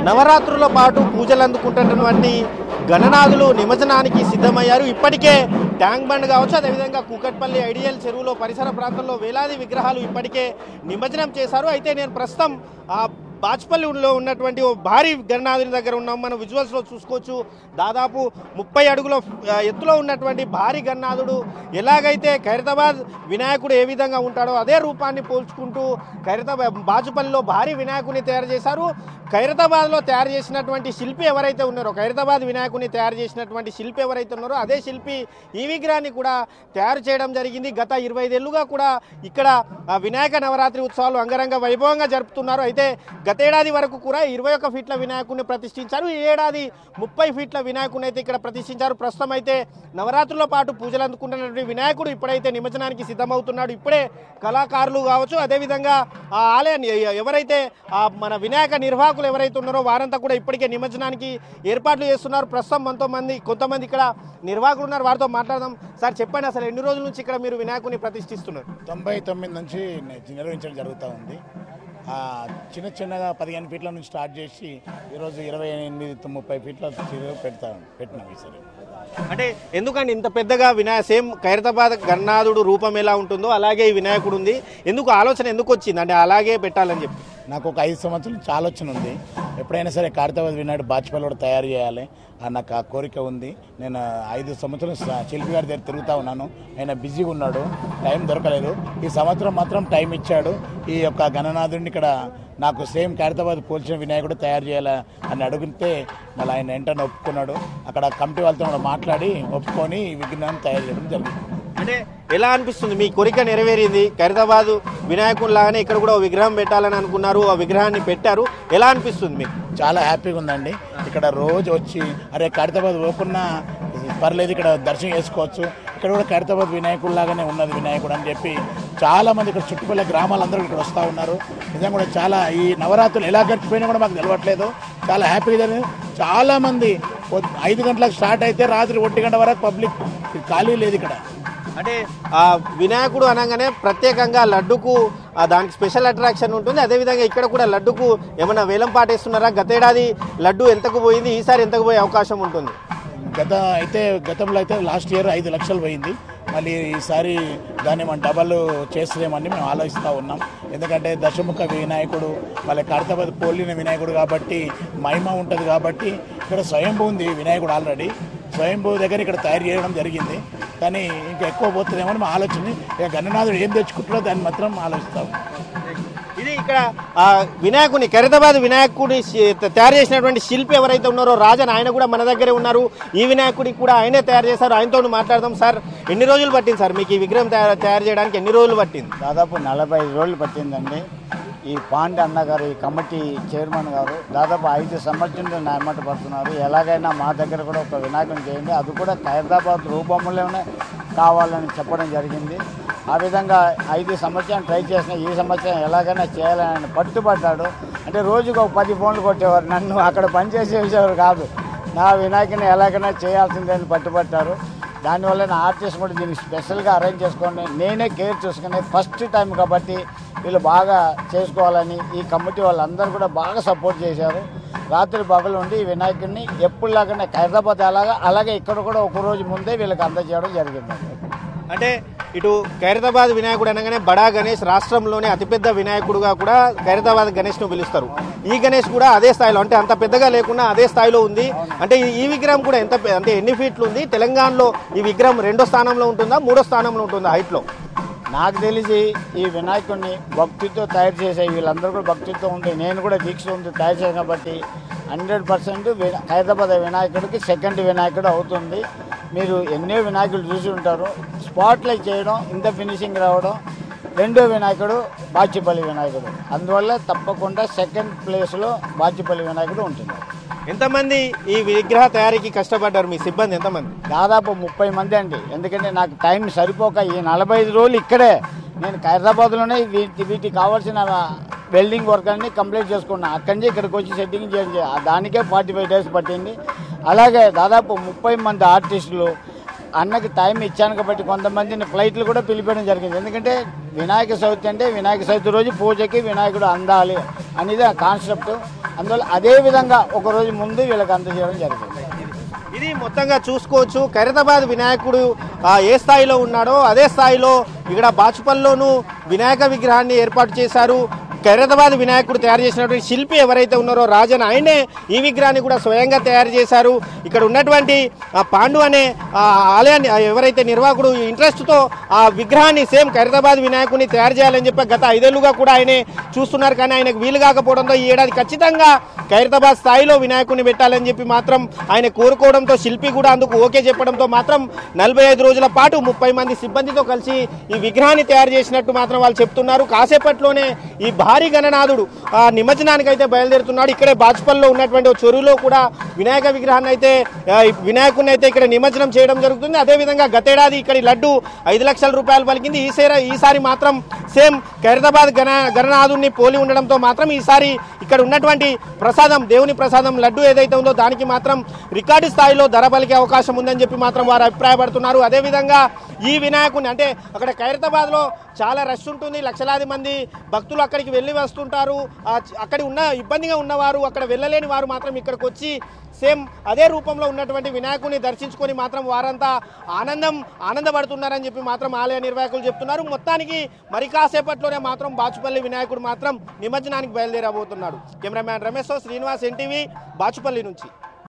నవరాత్రుల పాటు పూజలు అందుకుంటున్నటువంటి గణనాథులు నిమజ్జనానికి సిద్ధమయ్యారు. ఇప్పటికే ట్యాంక్ బండ్ కావచ్చు, అదేవిధంగా కూకట్పల్లి ఐడియల్ చెరువులో పరిసర ప్రాంతంలో వేలాది విగ్రహాలు ఇప్పటికే నిమజ్జనం చేశారు. అయితే నేను ప్రస్తుతం బాచ్పల్లిలో ఉన్నటువంటి ఓ భారీ గణనాథుని దగ్గర ఉన్నాం. మనం విజువల్స్లో చూసుకోవచ్చు. దాదాపు 30 అడుగుల ఎత్తులో ఉన్నటువంటి భారీ గణనాథుడు ఎలాగైతే ఖైరతాబాద్ వినాయకుడు ఏ విధంగా ఉంటాడో అదే రూపాన్ని పోల్చుకుంటూ బాచుపల్లిలో భారీ వినాయకుడిని తయారు చేశారు. ఖైరతాబాద్లో తయారు చేసినటువంటి శిల్పి ఎవరైతే ఉన్నారో, ఖైరతాబాద్ వినాయకుడిని తయారు చేసినటువంటి శిల్పి ఎవరైతే ఉన్నారో అదే శిల్పి ఈ విగ్రహాన్ని కూడా తయారు చేయడం జరిగింది. గత 25 ఏళ్లుగా కూడా ఇక్కడ వినాయక నవరాత్రి ఉత్సవాలు అంగరంగ వైభవంగా జరుపుతున్నారు. అయితే గతేడాది వరకు కూడా 21 ఫీట్ల వినాయకుడిని ప్రతిష్ఠించారు. ఈ ఏడాది 30 ఫీట్ల వినాయకుడిని అయితే ఇక్కడ ప్రతిష్ఠించారు. ప్రస్తుతం అయితే నవరాత్రుల పాటు పూజలు అందుకుంటున్నటువంటి వినాయకుడు ఇప్పుడైతే నిమజ్జనానికి సిద్ధమవుతున్నాడు. ఇప్పుడే కళాకారులు కావచ్చు, అదేవిధంగా ఆ ఆలయాన్ని ఎవరైతే మన వినాయక నిర్వాహకులు ఎవరైతే ఉన్నారో వారంతా కూడా ఇప్పటికే నిమజ్జనానికి ఏర్పాట్లు చేస్తున్నారు. ప్రస్తుతం కొంతమంది ఇక్కడ నిర్వాహకులు ఉన్నారు, వారితో మాట్లాడదాం. సార్ చెప్పండి, అసలు ఎన్ని రోజుల నుంచి ఇక్కడ మీరు వినాయకుడిని ప్రతిష్ఠిస్తున్నారు? 99 నుంచి నిర్వహించడం జరుగుతూ ఉంది. చిన్నగా 15 ఫీట్ల నుంచి స్టార్ట్ చేసి ఈరోజు 28-30 ఫీట్ల పెట్టినాం ఈసారి. అంటే ఎందుకండి ఇంత పెద్దగా సేమ్ ఖైరతాబాద్ గణనాథుడు రూపం ఎలా ఉంటుందో అలాగే ఈ వినాయకుడు ఉంది, ఆలోచన ఎందుకు వచ్చింది అంటే అలాగే పెట్టాలని చెప్పి? నాకు ఒక 5 సంవత్సరాల నుంచి ఆలోచన ఉంది. ఎప్పుడైనా సరే ఖైరతాబాద్ వినాయకుడు బాచ్పల్లి కూడా తయారు చేయాలి అని నాకు ఆ కోరిక ఉంది. నేను 5 సంవత్సరం శిల్పి గారి దగ్గర తిరుగుతూ ఉన్నాను. ఆయన బిజీగా ఉన్నాడు, టైం దొరకలేదు. ఈ సంవత్సరం మాత్రం టైం ఇచ్చాడు. ఈ యొక్క గణనాథుడిని ఇక్కడ నాకు సేమ్ ఖైరతాబాద్ పోల్చిన వినాయకుడు తయారు చేయాలి అని అడిగితే మళ్ళీ ఆయన వెంటనే ఒప్పుకున్నాడు. అక్కడ కమిటీ వాళ్ళతో కూడా మాట్లాడి ఒప్పుకొని ఈ విగ్రహాన్ని తయారు చేయడం జరిగింది. అంటే ఎలా అనిపిస్తుంది? మీ కోరిక నెరవేరింది, ఖైరతాబాద్ వినాయకుడు లాగానే ఇక్కడ కూడా విగ్రహం పెట్టాలని అనుకున్నారు, ఆ విగ్రహాన్ని పెట్టారు. ఎలా అనిపిస్తుంది మీకు? చాలా హ్యాపీగా ఉందండి. ఇక్కడ రోజు వచ్చి అరే ఖైరతాబాద్ పోకున్నా పర్లేదు, ఇక్కడ దర్శనం చేసుకోవచ్చు, ఇక్కడ కూడా ఖైరతాబాద్ వినాయకుడు లాగానే ఉన్నది వినాయకుడు అని చెప్పి చాలామంది ఇక్కడ చుట్టుపక్కల గ్రామాలందరూ ఇక్కడ వస్తూ ఉన్నారు. నిజంగా కూడా చాలా ఈ నవరాత్రులు ఎలా గడిచిపోయినా కూడా మాకు తెలియట్లేదు. చాలా హ్యాపీగా చాలామంది 5 గంటలకు స్టార్ట్ అయితే రాత్రి 1 గంట వరకు పబ్లిక్ ఖాళీ లేదు ఇక్కడ. అంటే ఆ వినాయకుడు అనగానే ప్రత్యేకంగా లడ్డుకు దానికి స్పెషల్ అట్రాక్షన్ ఉంటుంది. అదేవిధంగా ఇక్కడ కూడా లడ్డుకు ఏమైనా వేలం పాటేస్తున్నారా? గతేడాది లడ్డు ఎంతకు పోయింది, ఈసారి ఎంతకు పోయే అవకాశం ఉంటుంది? గతంలో అయితే లాస్ట్ ఇయర్ 5 లక్షలు పోయింది. మళ్ళీ ఈసారి దాన్ని మనం డబల్ చేస్తుందేమని మేము ఆలోచిస్తూ ఉన్నాం. ఎందుకంటే దశముఖ వినాయకుడు మళ్ళీ ఖైరతాబాద్ పోలిన వినాయకుడు కాబట్టి మహిమ ఉంటుంది. కాబట్టి ఇక్కడ స్వయంభూ ఉంది వినాయకుడు, ఆల్రెడీ స్వయంభూ దగ్గర ఇక్కడ తయారు చేయడం జరిగింది. కానీ ఇంకా ఎక్కువ పోతుందేమో అని మా ఆలోచన. ఇక గణనాథుడు ఏం తెచ్చుకుంటారో దాన్ని మాత్రం ఆలోచిస్తాం. ఇది ఇక్కడ వినాయకుని ఖైరతాబాద్ వినాయకుడి తయారు చేసినటువంటి శిల్పి ఎవరైతే ఉన్నారో రాజన్, ఆయన కూడా మన దగ్గరే ఉన్నారు. ఈ వినాయకుడికి కూడా ఆయనే తయారు చేశారు, ఆయనతో మాట్లాడదాం. సార్, ఎన్ని రోజులు పట్టింది సార్ మీకు ఈ విగ్రహం తయారు చేయడానికి? ఎన్ని రోజులు పట్టింది? దాదాపు 45 రోజులు పట్టిందండి. ఈ పాండే అన్నగారు, ఈ కమిటీ చైర్మన్ గారు దాదాపు 5 సంవత్సరాలు నా ఎమ్మట పడుతున్నారు. ఎలాగైనా మా దగ్గర కూడా ఒక వినాయకుని చేయండి, అది కూడా ఖైరతాబాద్ రూపంలోనే కావాలని చెప్పడం జరిగింది. ఆ విధంగా 5 సంవత్సరాలు ట్రై చేసిన, ఈ సంవత్సరం ఎలాగైనా చేయాలని పట్టుబడ్డాడు. అంటే రోజుకు ఒక 10 ఫోన్లు కొట్టేవారు, నన్ను అక్కడ పనిచేసేవారు కాదు. నా వినాయకుని ఎలాగైనా చేయాల్సిందని పట్టుబట్టారు. దానివల్ల నా ఆర్టిస్ట్ కూడా దీన్ని స్పెషల్గా అరేంజ్ చేసుకొని నేనే కేర్ చూసుకుని ఫస్ట్ టైం కాబట్టి వీళ్ళు బాగా చేసుకోవాలని ఈ కమిటీ వాళ్ళందరూ కూడా బాగా సపోర్ట్ చేశారు. రాత్రి పగలు ఉండి ఈ వినాయకుడిని ఎప్పుడులాగానే ఖైరతాబాద్ అలాగే ఇక్కడ కూడా ఒక రోజు ముందే వీళ్ళకి అందజేయడం జరిగింది. అంటే ఇటు ఖైరతాబాద్ వినాయకుడు అనగానే బడా గణేష్ రాష్ట్రంలోనే అతిపెద్ద వినాయకుడుగా కూడా ఖైరతాబాద్ గణేష్ను పిలుస్తారు. ఈ గణేష్ కూడా అదే స్థాయిలో, అంటే అంత పెద్దగా లేకుండా అదే స్థాయిలో ఉంది. అంటే ఈ విగ్రహం కూడా అంటే ఎన్ని ఫీట్లు ఉంది? తెలంగాణలో ఈ విగ్రహం 2వ స్థానంలో ఉంటుందా, 3వ స్థానంలో ఉంటుందా హైట్లో? నాకు తెలిసి ఈ వినాయకుడిని భక్తితో తయారు చేసే వీళ్ళందరూ కూడా భక్తితో ఉంటే, నేను కూడా దీక్ష ఉంది తయారు చేశాను కాబట్టి 100% ఖైరతాబాద్ వినాయకుడికి సెకండ్ వినాయకుడు అవుతుంది. మీరు ఎన్నో వినాయకులు చూసి ఉంటారు, స్పాట్లైట్ చేయడం, ఇంత ఫినిషింగ్ రావడం. 2వ వినాయకుడు బాచిపల్లి వినాయకుడు, అందువల్ల తప్పకుండా సెకండ్ ప్లేస్లో బాచిపల్లి వినాయకుడు ఉంటుంది. ఎంతమంది ఈ విగ్రహ తయారీకి కష్టపడ్డారు? మీ సిబ్బంది ఎంతమంది? దాదాపు 30 మంది అండి. ఎందుకంటే నాకు టైం సరిపోక ఈ 45 రోజులు ఇక్కడే నేను ఖైరతాబాద్లోనే వీటికి కావాల్సిన వెల్డింగ్ వర్క్ అన్ని కంప్లీట్ చేసుకున్నాను. అక్కడి నుంచి ఇక్కడికి వచ్చి సెట్టింగ్ చేయాలి, దానికే 45 డేస్ పట్టింది. అలాగే దాదాపు 30 మంది ఆర్టిస్టులు అన్నకి టైం ఇచ్చాను కాబట్టి కొంతమందిని ఫ్లైట్లు కూడా పిలిపించడం జరిగింది. ఎందుకంటే వినాయక చవితి అంటే వినాయక చవితి రోజు పూజకి వినాయకుడు అందాలి, అనేది ఆ కాన్సెప్ట్. అందువల్ల అదే విధంగా ఒకరోజు ముందు వీళ్ళకి అందజేయడం జరిగింది. ఇది మొత్తంగా చూసుకోవచ్చు. ఖైరతాబాద్ వినాయకుడు ఏ స్థాయిలో ఉన్నాడో అదే స్థాయిలో ఇక్కడ బాచుపల్లిలోనూ వినాయక విగ్రహాన్ని ఏర్పాటు చేశారు. ఖైరతాబాద్ వినాయకుడు తయారు చేసినటువంటి శిల్పి ఎవరైతే ఉన్నారో రాజన్, ఆయనే ఈ విగ్రహాన్ని కూడా స్వయంగా తయారు చేశారు. ఇక్కడ ఉన్నటువంటి పాండు అనే ఆలయాన్ని ఎవరైతే నిర్వాహకుడు ఇంట్రెస్ట్తో ఆ విగ్రహాన్ని సేమ్ ఖైరతాబాద్ వినాయకుడిని తయారు చేయాలని చెప్పి గత 5 ఏళ్లుగా కూడా ఆయనే చూస్తున్నారు. కానీ ఆయనకు వీలు కాకపోవడంతో ఈ ఏడాది ఖచ్చితంగా ఖైరతాబాద్ స్థాయిలో వినాయకుడిని పెట్టాలని చెప్పి మాత్రం ఆయన కోరుకోవడంతో శిల్పి కూడా అందుకు ఓకే చెప్పడంతో మాత్రం 45 రోజుల పాటు 30 మంది సిబ్బందితో కలిసి ఈ విగ్రహాన్ని తయారు చేసినట్టు మాత్రం వాళ్ళు చెప్తున్నారు. కాసేపట్లోనే ఈ భారీ గణనాథుడు నిమజ్జనానికి అయితే బయలుదేరుతున్నాడు. ఇక్కడే బాచుపల్లిలో ఉన్నటువంటి చెరువులో కూడా వినాయక విగ్రహాన్ని అయితే వినాయకుడిని అయితే ఇక్కడ నిమజ్జనం చేయడం జరుగుతుంది. అదేవిధంగా గతేడాది ఇక్కడి లడ్డు 5 లక్షల రూపాయలు పలికింది. ఈసారి మాత్రం సేమ్ ఖైరతాబాద్ గణనాథుడిని పోలి ఉండడంతో మాత్రం ఈసారి ఇక్కడ ఉన్నటువంటి ప్రసాదం, దేవుని ప్రసాదం లడ్డు ఏదైతే ఉందో దానికి మాత్రం రికార్డు స్థాయిలో ధర పలికే అవకాశం ఉందని చెప్పి మాత్రం వారు అభిప్రాయపడుతున్నారు. అదేవిధంగా ఈ వినాయకుడిని అంటే అక్కడ ఖైరతాబాద్లో చాలా రష్ ఉంటుంది, లక్షలాది మంది భక్తులు అక్కడికి వెళ్ళి వస్తుంటారు. అక్కడ ఇబ్బందిగా ఉన్నవారు, అక్కడ వెళ్ళలేని వారు మాత్రం ఇక్కడికి వచ్చి సేమ్ అదే రూపంలో ఉన్నటువంటి వినాయకుడిని దర్శించుకొని మాత్రం వారంతా ఆనందపడుతున్నారని చెప్పి మాత్రం ఆలయ నిర్వాహకులు చెప్తున్నారు. మొత్తానికి మరి కాసేపట్లోనే మాత్రం బాచుపల్లి వినాయకుడు మాత్రం నిమజ్జనానికి బయలుదేరబోతున్నాడు. కెమెరామ్యాన్ రమేష్తో శ్రీనివాస్, ఎన్టీవీ, బాచుపల్లి నుంచి.